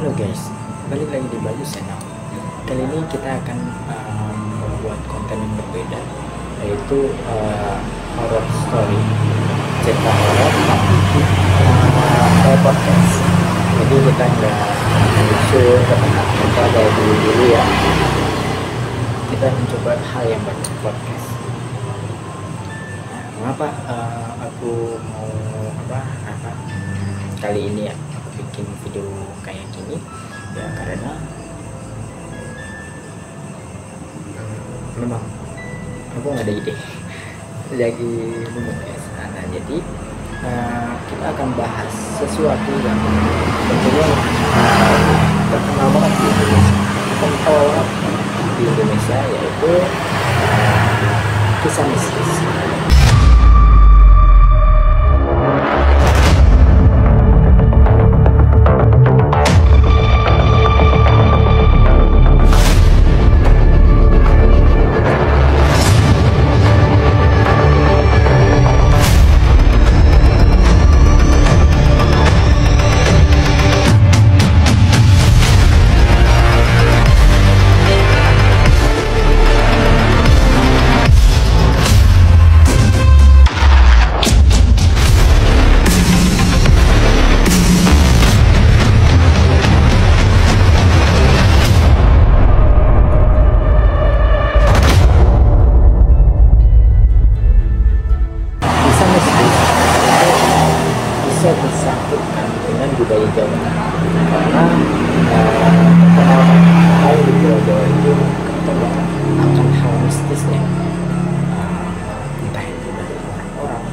Halo guys, balik lagi di Bagus Channel. Kali ini kita akan membuat konten yang berbeda, yaitu horror story, cerita horor tapi kayak podcast. Jadi kita nggak usul ke tempat kita dari dulu ya. Kita mencoba hal yang baru, podcast. Nah, mengapa aku mau kali ini ya aku bikin video kayak gini ya, karena memang aku nggak ada ide lagi bingung guys. Nah jadi kita akan bahas sesuatu yang tentunya terkenal banget di Indonesia, kental banget di Indonesia, yaitu kisah mistis. Bisa disangkutkan dengan budaya Jawa, karena hal di Pulau Jawa itu kental akan hal mistisnya, entah itu dari orang-orang,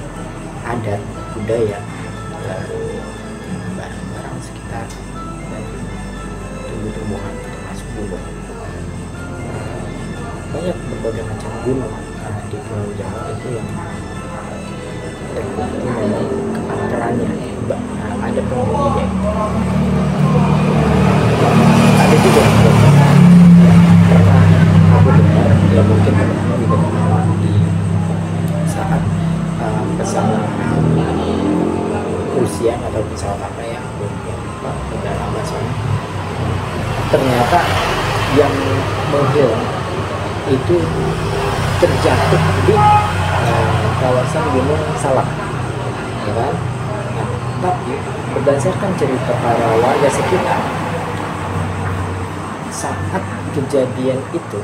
adat, budaya, lalu barang-barang sekitar, dan tumbuh-tumbuhan termasuk gunung. Banyak berbagai macam gunung di Pulau Jawa itu yang terbukti memang keangkerannya, ada penghuninya. Ada juga karena aku dengar ya, mungkin teman-teman juga pernah di saat pesawat Rusia atau pesawat apa ya, aku lupa, udah lama soalnya, ternyata yang menghilang itu terjatuh di kawasan Gunung Salak, ya kan? Nah, tapi berdasarkan cerita para warga sekitar, saat kejadian itu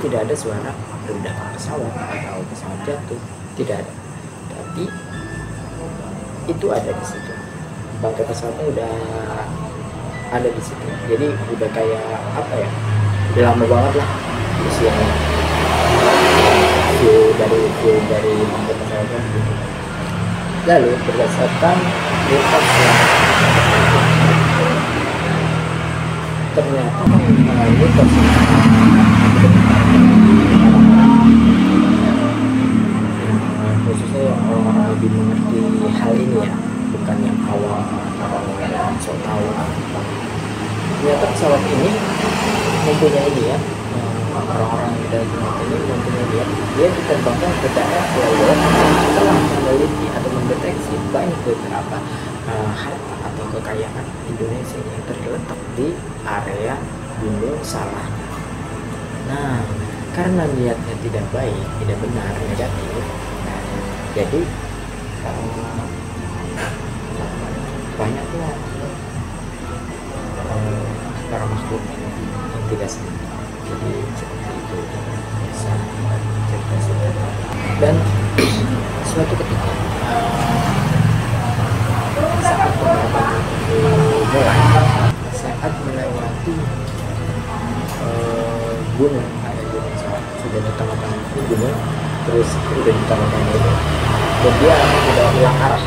tidak ada suara ledakan pesawat atau pesawat jatuh, tidak ada. Tapi itu ada di situ. Bangkai pesawatnya udah ada di situ. Jadi udah kayak apa ya? Udah lama banget lah usianya. View dari bangkai pesawatnya gitu. Lalu berdasarkan mitos yang ternyata mitos khususnya yang orang lebih mengerti hal ini ya, bukan yang awam atau yang sok tahu apa. Ternyata pesawat ini mempunyai ini ya, orang-orang yang dari ini mempunyai dia diterbangkan ke daerah Pulau Jawa setelah meneliti atau mendeteksi banyak beberapa harta atau kekayaan Indonesia yang terletak di area Gunung Salak. Nah, karena niatnya tidak baik, tidak benar, negatif, nah, jadi banyaknya para makhluk yang tidak senang. Jadi seperti itu bisa cerita-cerita. Dan suatu ketika saat penerbangan mulai, saat melewati gunung, ada gunung sudah di tengah-tengah gunung, terus udah di tengah-tengah itu, dan dia udah hilang arah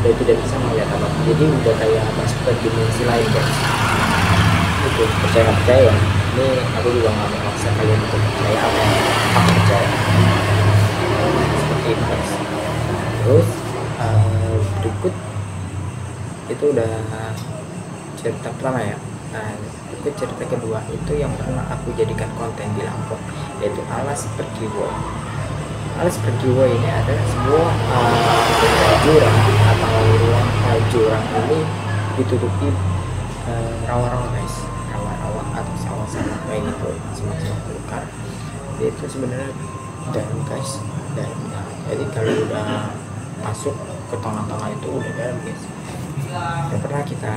dan tidak bisa melihat apa, jadi udah kayak masuk ke dimensi lain guys. Itu percaya ini aku juga nggak memaksa kalian untuk percaya apa yang aku percaya, seperti itu guys. Terus berikut itu udah cerita pertama ya. Nah, berikut cerita kedua itu yang pernah aku jadikan konten di Lampung, yaitu Alas Perkiwo. Alas Perkiwo ini adalah sebuah jurang atau ruang jurang ini ditutupi rawa-rawa guys, rawa-rawa atau sawah-sawah kayak gitu, semak-semak belukar. Itu sebenarnya dalam guys, dalam. Jadi kalau udah masuk ke tengah-tengah itu udah dalam guys. Yang pernah kita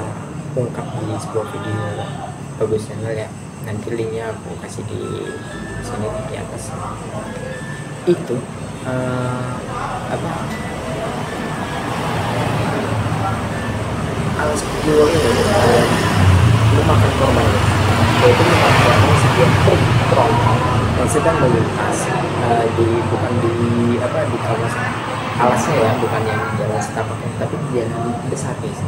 ungkap di sebuah video bagus channel ya, nanti linknya aku kasih di sini di atas. Itu apa, alas video ini memakan korban, yaitu memakan korban sebuah truk tronton yang sedang melintas bukan di di kawasan alasnya ya, bukan yang jalan setapak, tapi di jalan besar guys.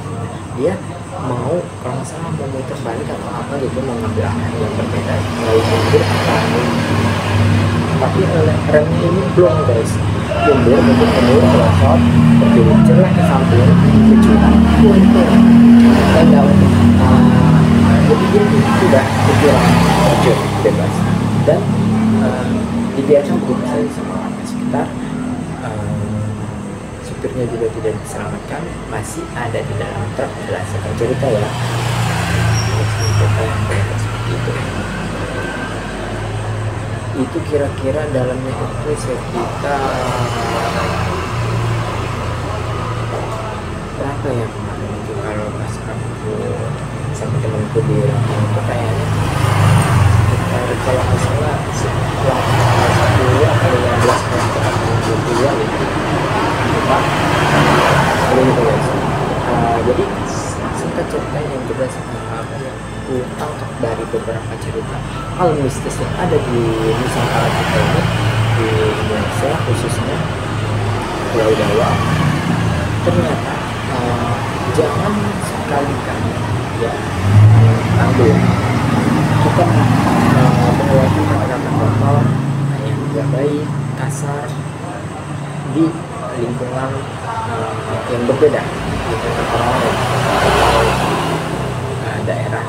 Dia mau, kalau nggak salah mau muter balik atau apa gitu, mau ngambil arah yang berbeda, mulai mundur tapi remnya ini belum guys, mundur merosot, bergeser ke samping, ke jurang, dan dalam jadi dia sudah ke jurang terjun bebas, dan dibiarkan begitu saja sama warga sekitar. Supirnya juga tidak diselamatkan, masih ada di dalam truk. Berdasarkan cerita ya, cerita yang beredar seperti itu kira-kira dalamnya itu sekitar berapa ya kemarin itu, kalau pas aku sama temanku di Lampung itu kayaknya sekitar, kalau nggak salah setelah 10 atau 15 meter ya gitu. Gitu guys. Jadi singkat ceritanya yang berdasarkan apa yang aku tangkap dari beberapa cerita hal mistis yang ada di Nusantara kita ini, di Indonesia khususnya Pulau Jawa, ternyata jangan sekali-kali ya ambil kita melewati kata-kata kotor yang tidak baik, kasar di lingkungan yang berbeda, lingkungan orang lain atau daerah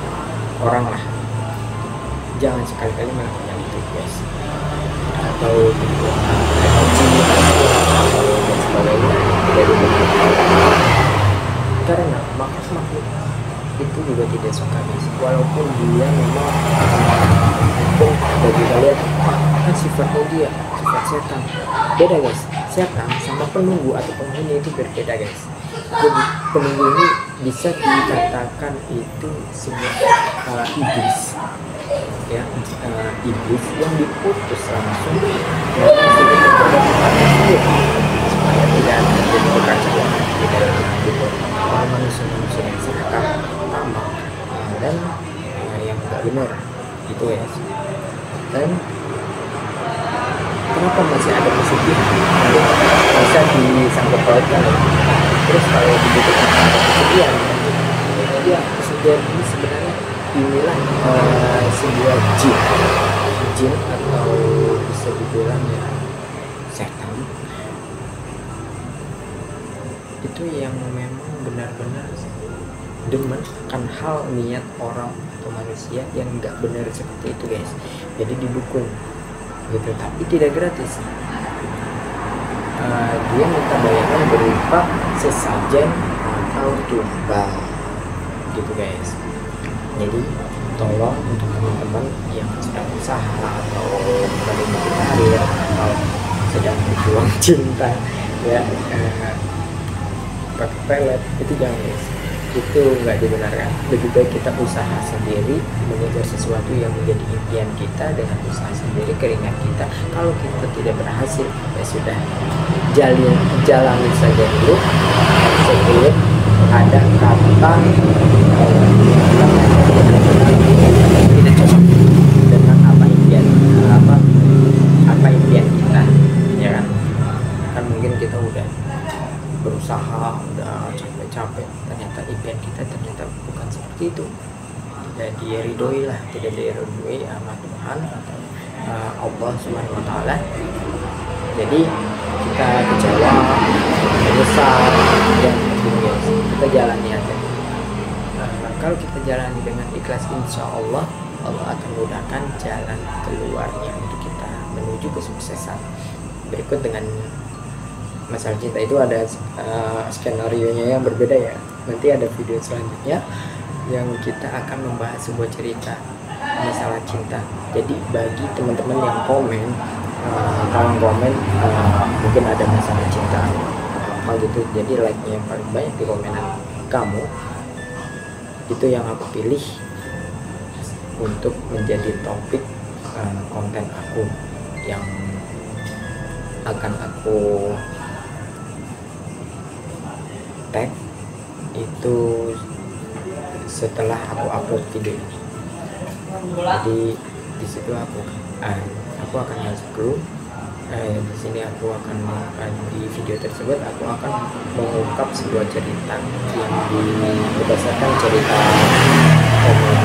orang lah. Jangan sekali-kali melakukan itu guys, atau atau dan sebagainya dari karena makhluk itu juga tidak suka guys, walaupun dia memang bagi kalian kan sifatnya dia sifat setan beda guys. Setan sama penunggu atau penghuni itu berbeda guys. Jadi penunggu ini bisa dikatakan itu sebuah iblis ya, iblis yang diputus langsung supaya tidak terjadi kekacauan di dalam hidup orang manusia yang serakah, tamak dan yang tidak benar gitu ya. Dan kenapa masih ada positif bisa disangkut pautkan ya? Terus kalau dibutuhkan ada kesedihan, jadi kesedihan ini sebenarnya inilah sebuah jin atau bisa dibilang ya setan itu yang memang benar-benar demen akan hal niat orang atau manusia yang nggak benar seperti itu guys. Jadi didukung gitu, tapi tidak gratis. Dia minta bayaran berupa sesajen atau tumbal gitu guys. Jadi tolong untuk teman-teman yang sedang usaha atau menikmati karir atau sedang berjuang cinta ya, pakai pelet itu jangan guys, itu nggak dibenarkan. Lebih baik kita usaha sendiri, mengejar sesuatu yang menjadi impian kita dengan usaha sendiri, keringat kita. Kalau kita tidak berhasil ya sudah, jalani saja dulu sebelum ada kata tidak cocok dengan apa impian kita ya kan. Kan mungkin kita udah berusaha, udah capek-capek, ternyata impian kita ternyata bukan seperti itu, tidak diridhoi lah, tidak diridhoi sama Tuhan atau Allah Subhanahu wa Ta'ala. Jadi kita kecewa, menyesal, dan kita jalani aja. Kalau kita jalani dengan ikhlas, insya Allah Allah akan mudahkan jalan keluarnya untuk kita menuju kesuksesan. Berikut dengan masalah cinta itu ada skenario nya yang berbeda ya, nanti ada video selanjutnya yang kita akan membahas sebuah cerita masalah cinta. Jadi bagi teman-teman yang komen, kalau komen mungkin ada masalah cinta apa gitu, jadi like-nya yang paling banyak di komenan kamu itu yang aku pilih untuk menjadi topik konten aku yang akan aku tag itu setelah aku upload video ini. Jadi di situ aku akan masuk grup. Di sini aku akan di video tersebut aku akan mengungkap sebuah cerita yang berdasarkan cerita komen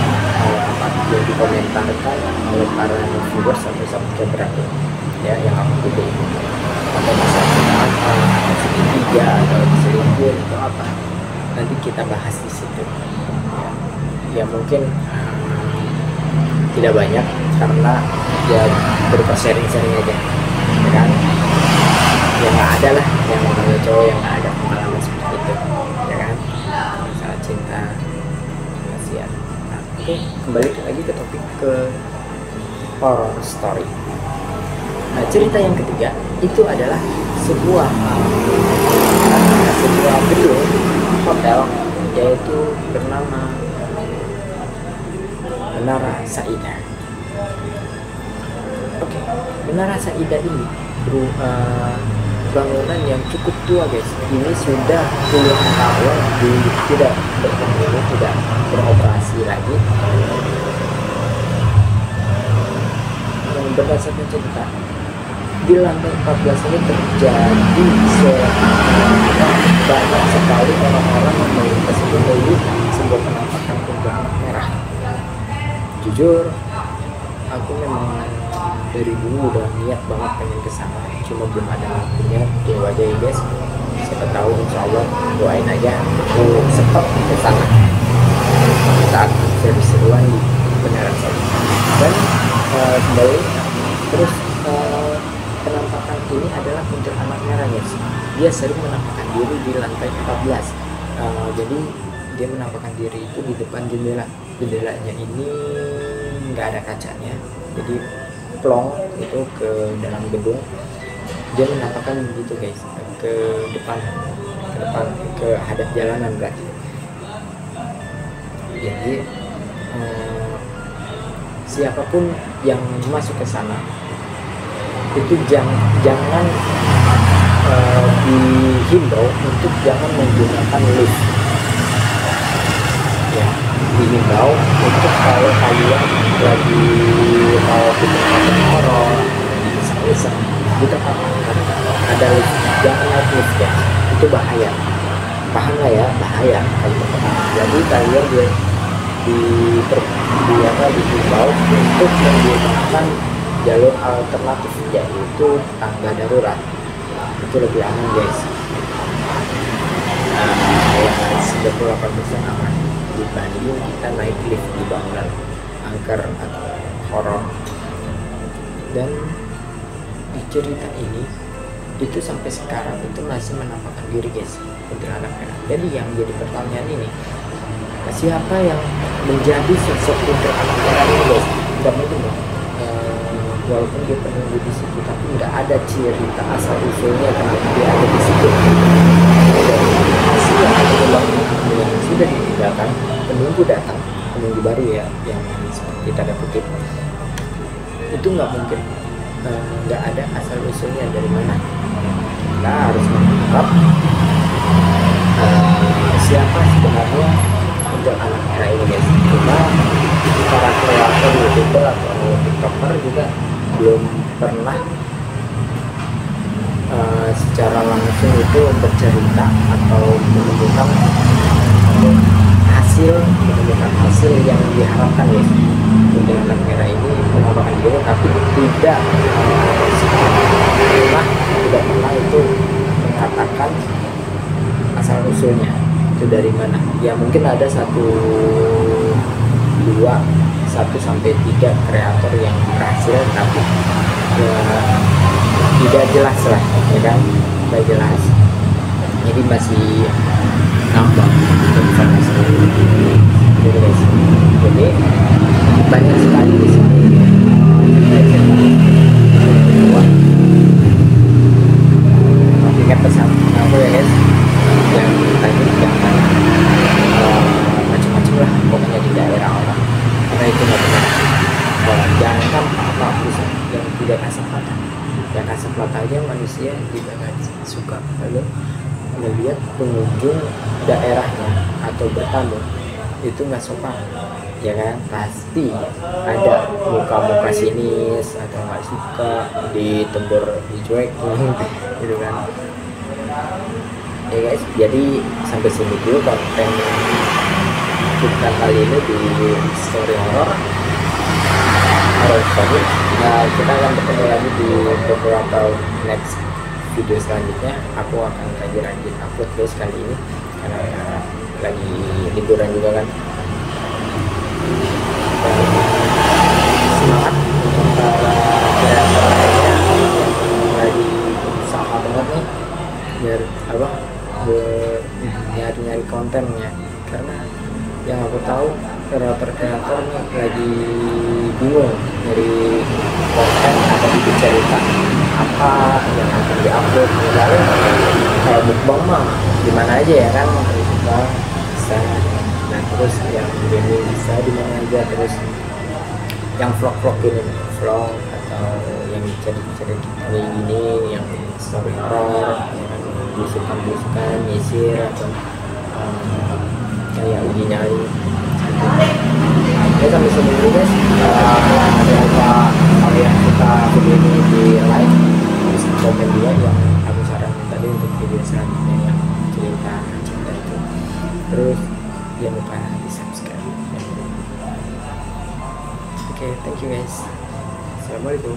yang dikomentarkan oleh para viewers atau subscriber aku ya, yang aku pilih atau masalah apa, atau segitiga atau selingkuh atau apa, nanti kita bahas di situ ya mungkin tidak banyak karena ya berupa sharing-sharing aja ya kan, ya nggak ada lah yang namanya cowok yang nggak ada pengalaman seperti itu ya kan, masalah cinta kasihan. Nah, oke, kembali lagi ke topik ke horror story. Nah, cerita yang ketiga itu adalah sebuah gedung hotel yaitu bernama Menara Saidah. Oke, Menara Saidah ini bangunan yang cukup tua guys. Ini sudah puluhan tahun tidak berpenghuni, tidak beroperasi lagi. Yang berdasarkan cerita di lantai 14 ini terjadi banyak sekali orang-orang yang melintas menuju sebuah penampakan kuntilanak merah. Jujur, aku memang dari dulu udah niat banget pengen kesana, cuma belum ada waktunya. Tunggu aja ya guys, siapa tahu insya Allah, doain aja aku sempat kesana saat seru-seruan di Menara Saidah. Dan kembali terus penampakan ini adalah kuntilanak merah guys. Dia sering menampakkan diri di lantai 14. Jadi dia menampakkan diri itu di depan jendela. Jendelanya ini nggak ada kacanya, jadi plong itu ke dalam gedung. Dia menampakkan begitu guys, ke depan ke hadap jalanan berarti. Jadi siapapun yang masuk ke sana itu jangan dihimbau untuk jangan menggunakan lift ya, dihimbau untuk kalau kalian lagi mau bikin horor iseng di tempat makan ada lift, jangan naik lift ya, itu bahaya, paham nggak ya, bahaya kalau jadi kalian dihimbau untuk menggunakan jalur alternatif yaitu tangga darurat, itu lebih aman guys. Ya 98% aman dibanding kita naik lift di bangunan angker atau horor. Dan di cerita ini itu sampai sekarang itu masih menampakkan diri guys, kuntilanak merah. Jadi yang jadi pertanyaan ini, siapa yang menjadi sosok kuntilanak merah ini guys? Tidak mungkin dong. Walaupun dia penunggu di situ, tapi nggak ada cerita asal usulnya kenapa dia ada di situ. Masih yang sudah ditinggalkan, penunggu datang, penunggu baru ya, yang seperti tanda kutip, itu nggak mungkin nggak ada asal usulnya dari mana. Kita harus mengungkap siapa sebenarnya kuntilanak merah ini guys. Cuma para kreator YouTuber atau TikToker juga belum pernah secara langsung itu bercerita atau menunjukkan hasil yang diharapkan guys. Kuntilanak merah ini menampakkan diri tapi tidak pernah itu mengatakan asal usulnya itu dari mana. Ya mungkin ada 1 sampai 3 kreator yang berhasil, tapi ya tidak jelas lah ya kan, tidak jelas. Jadi masih nambah informasi. Jadi manusia juga nggak suka lalu melihat pengunjung daerahnya atau bertamu itu nggak sopan, ya kan? Pasti ada muka-muka sinis atau nggak suka, ditembur, dicuekin gitu kan ya guys. Jadi sampai sini dulu konten kita kali ini di story horror story. Nah, kita akan bertemu lagi di beberapa next video selanjutnya. Aku akan kaji lanjut upload guys kali ini karena lagi liburan juga kan. Dan semangat untuk para kreator lainnya yang lagi usaha banget nih biar apa nyari kontennya, karena yang aku tahu kreator nih lagi bingung dari konten atau bikin cerita apa yang akan diupload. Lalu kayak mukbang mah dimana aja ya kan, mukbang bisa, nah terus yang gaming bisa dimana aja, terus yang vlog ini, vlog atau yang cerita kayak gini, yang story horror, yang busukan nyisir atau kayak uji nyali. Oke, sampai sini dulu guys. Jangan lupa kalian suka video ini di like, terus komen juga yang aku sarankan tadi untuk video selanjutnya yang cerita itu. Terus jangan lupa di subscribe. Oke, thank you guys. Assalamualaikum.